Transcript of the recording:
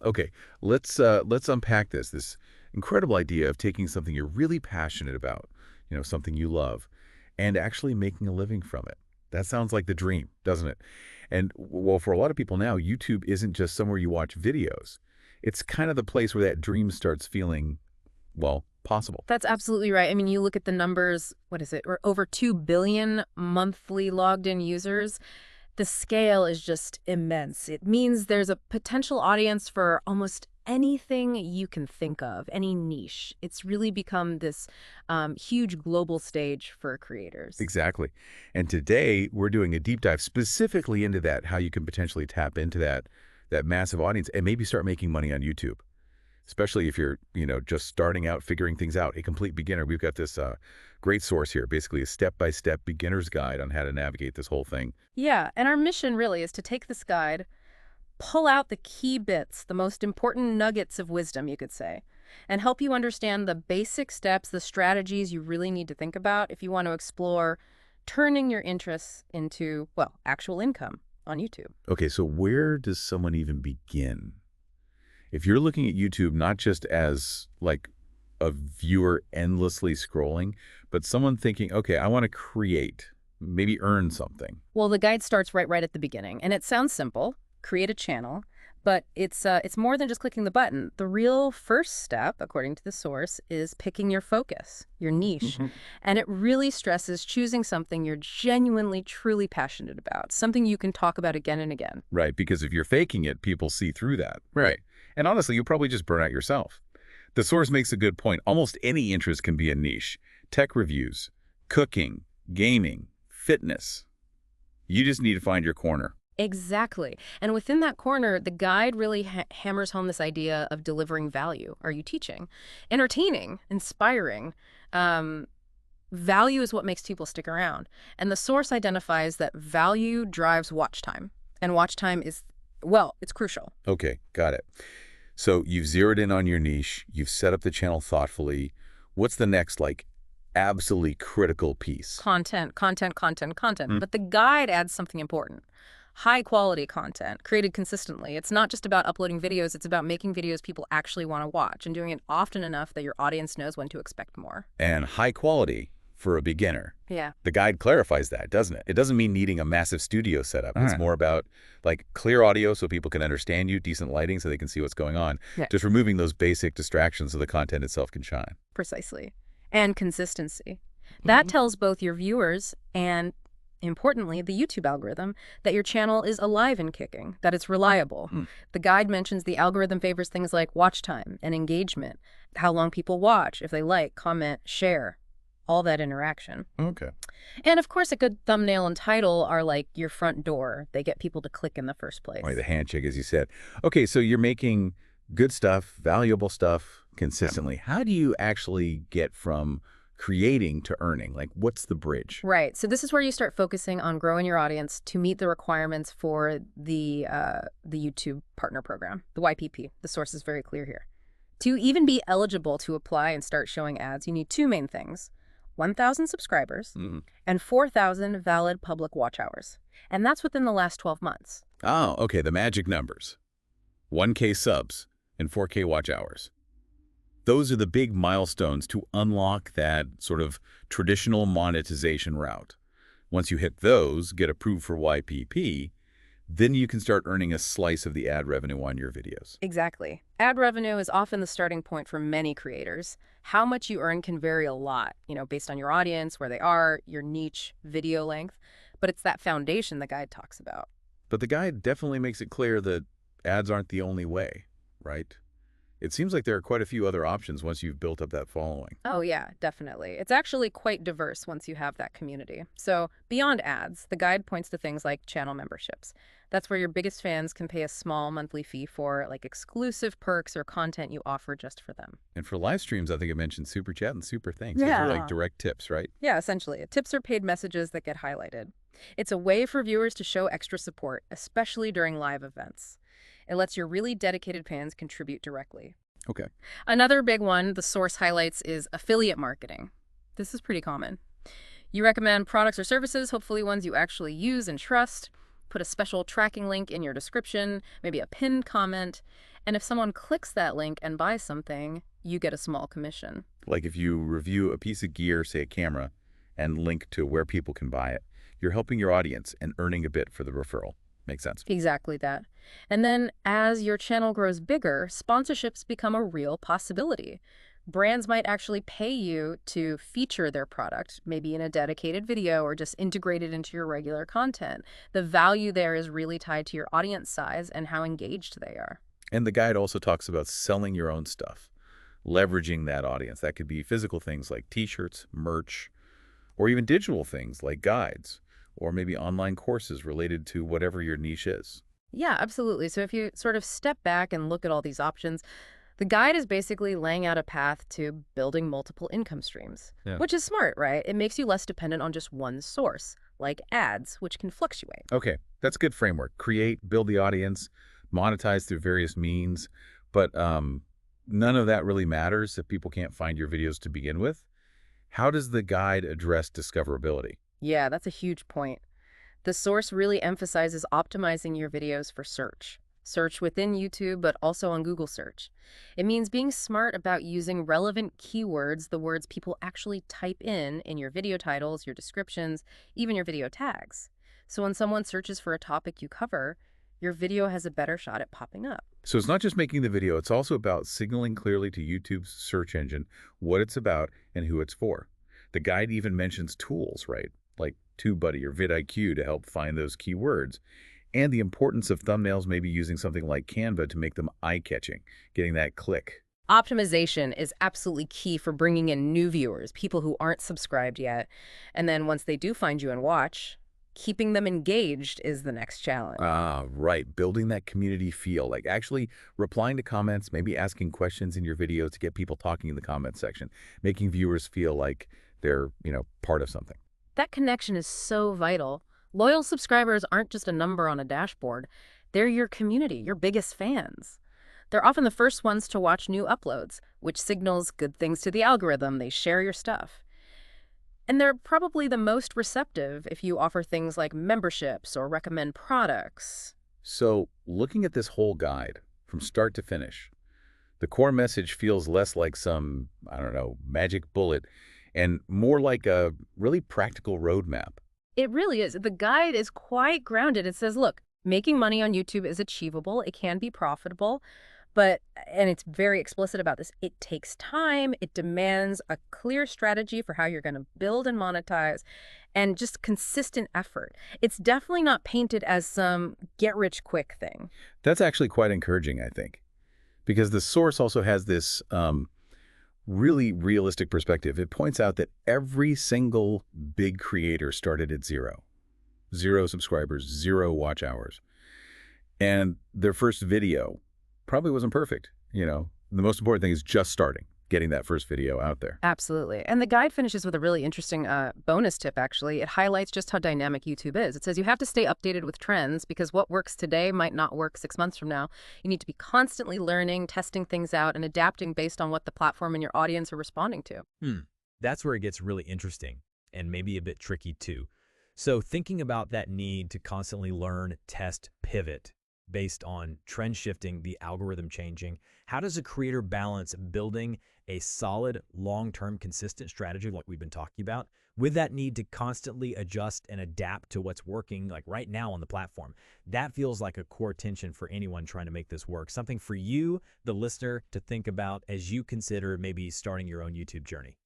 Okay, let's unpack this incredible idea of taking something you're really passionate about, something you love, and actually making a living from it. That sounds like the dream, doesn't it? And well, for a lot of people now, YouTube isn't just somewhere you watch videos. It's kind of the place where that dream starts feeling, well, possible. That's absolutely right. I mean, you look at the numbers, what is it? We're over 2 billion monthly logged in users. The scale is just immense. It means there's a potential audience for almost anything you can think of, any niche. It's really become this huge global stage for creators. Exactly. And today we're doing a deep dive specifically into that, how you can potentially tap into that massive audience and maybe start making money on YouTube. Especially if you're, just starting out, figuring things out, a complete beginner. We've got this great source here, basically a step-by-step beginner's guide on how to navigate this whole thing. Yeah, and our mission really is to take this guide, pull out the key bits, the most important nuggets of wisdom, you could say, and help you understand the basic steps, the strategies you really need to think about if you want to explore turning your interests into, well, actual income on YouTube. Okay, so where does someone even begin? If you're looking at YouTube not just as like a viewer endlessly scrolling, but someone thinking, okay, I want to create, maybe earn something. Well, the guide starts right at the beginning, and it sounds simple, create a channel, but it's more than just clicking the button. The real first step, according to the source, is picking your focus, your niche. And it really stresses choosing something you're genuinely, truly passionate about, something you can talk about again and again. Right, because if you're faking it, people see through that. Right. And honestly, you'll probably just burn out yourself. The source makes a good point. Almost any interest can be a niche. Tech reviews, cooking, gaming, fitness. You just need to find your corner. Exactly. And within that corner, the guide really hammers home this idea of delivering value. Are you teaching? Entertaining, inspiring. Value is what makes people stick around. And the source identifies that value drives watch time. And watch time is, well, it's crucial. Okay, got it. So you've zeroed in on your niche. You've set up the channel thoughtfully. What's the next, absolutely critical piece? Content. But the guide adds something important. High quality content created consistently. It's not just about uploading videos, it's about making videos people actually want to watch and doing it often enough that your audience knows when to expect more. And high quality for a beginner. Yeah. The guide clarifies that, doesn't it? It doesn't mean needing a massive studio setup. It's more about clear audio so people can understand you, decent lighting so they can see what's going on. Yeah. Just removing those basic distractions so the content itself can shine. Precisely. And consistency. That tells both your viewers and, importantly, the YouTube algorithm that your channel is alive and kicking, that it's reliable. The guide mentions the algorithm favors things like watch time and engagement, how long people watch, if they like, comment, share, all that interaction. Okay. And of course, a good thumbnail and title are like your front door. They get people to click in the first place. Right, the handshake, as you said. Okay, so you're making good stuff, valuable stuff consistently. How do you actually get from creating to earning? What's the bridge? Right. So this is where you start focusing on growing your audience to meet the requirements for the YouTube Partner Program, the YPP. The source is very clear here. To even be eligible to apply and start showing ads, you need two main things: 1,000 subscribers and 4,000 valid public watch hours. And that's within the last 12 months. Oh, okay, the magic numbers. 1K subs and 4K watch hours. Those are the big milestones to unlock that sort of traditional monetization route. Once you hit those, get approved for YPP, then you can start earning a slice of the ad revenue on your videos. Exactly. Ad revenue is often the starting point for many creators. How much you earn can vary a lot, based on your audience, where they are, your niche, video length. But it's that foundation the guide talks about. But the guide definitely makes it clear that ads aren't the only way, right? It seems like there are quite a few other options once you've built up that following. Oh, yeah, definitely. It's actually quite diverse once you have that community. So beyond ads, the guide points to things like channel memberships. That's where your biggest fans can pay a small monthly fee for exclusive perks or content you offer just for them. And for live streams, I think it mentioned super chat and super thanks. Yeah. Those are direct tips, right? Yeah, essentially. Tips are paid messages that get highlighted. It's a way for viewers to show extra support, especially during live events. It lets your really dedicated fans contribute directly. Okay. Another big one the source highlights is affiliate marketing. This is pretty common. You recommend products or services, hopefully ones you actually use and trust. put a special tracking link in your description, maybe a pinned comment, and if someone clicks that link and buys something, you get a small commission. Like if you review a piece of gear, say a camera, and link to where people can buy it, you're helping your audience and earning a bit for the referral. Makes sense. Exactly that. And then as your channel grows bigger, sponsorships become a real possibility. Brands might actually pay you to feature their product, maybe in a dedicated video or just integrate it into your regular content. The value there is really tied to your audience size and how engaged they are. And the guide also talks about selling your own stuff, leveraging that audience. That could be physical things like t-shirts, merch, or even digital things like guides, or maybe online courses related to whatever your niche is. Yeah, absolutely. So if you sort of step back and look at all these options, the guide is basically laying out a path to building multiple income streams, Yeah. which is smart, right? It makes you less dependent on just one source, like ads, which can fluctuate. Okay, that's a good framework. Create, build the audience, monetize through various means, but none of that really matters if people can't find your videos to begin with. How does the guide address discoverability? Yeah, that's a huge point. The source really emphasizes optimizing your videos for search. Search within YouTube, but also on Google search. It means being smart about using relevant keywords, the words people actually type in your video titles, your descriptions, even your video tags. So when someone searches for a topic you cover, your video has a better shot at popping up. So it's not just making the video, it's also about signaling clearly to YouTube's search engine what it's about and who it's for. The guide even mentions tools, right? Like TubeBuddy or vidIQ to help find those keywords. And the importance of thumbnails, maybe using something like Canva to make them eye-catching, getting that click. Optimization is absolutely key for bringing in new viewers, people who aren't subscribed yet. And then once they do find you and watch, keeping them engaged is the next challenge. Ah, right. Building that community feel, like actually replying to comments, maybe asking questions in your video to get people talking in the comment section, making viewers feel like they're, part of something. That connection is so vital. Loyal subscribers aren't just a number on a dashboard. They're your community, your biggest fans. They're often the first ones to watch new uploads, which signals good things to the algorithm. They share your stuff. And they're probably the most receptive if you offer things like memberships or recommend products. So looking at this whole guide from start to finish, the core message feels less like some, I don't know, magic bullet and more like a really practical roadmap. It really is. The guide is quite grounded. It says, look, making money on YouTube is achievable. It can be profitable, and it's very explicit about this, it takes time. It demands a clear strategy for how you're going to build and monetize and just consistent effort. It's definitely not painted as some get-rich-quick thing. That's actually quite encouraging, I think, because the source also has this really realistic perspective. It points out that every single big creator started at zero. 0 subscribers, 0 watch hours. And their first video probably wasn't perfect. The most important thing is just starting, getting that first video out there. Absolutely. And the guide finishes with a really interesting bonus tip, actually. It highlights just how dynamic YouTube is. It says you have to stay updated with trends because what works today might not work 6 months from now. You need to be constantly learning, testing things out, and adapting based on what the platform and your audience are responding to. That's where it gets really interesting and maybe a bit tricky too. So thinking about that need to constantly learn, test, pivot based on trend shifting, the algorithm changing, how does a creator balance building a solid, long-term, consistent strategy like we've been talking about with that need to constantly adjust and adapt to what's working like right now on the platform? That feels like a core tension for anyone trying to make this work. Something for you, the listener, to think about as you consider maybe starting your own YouTube journey.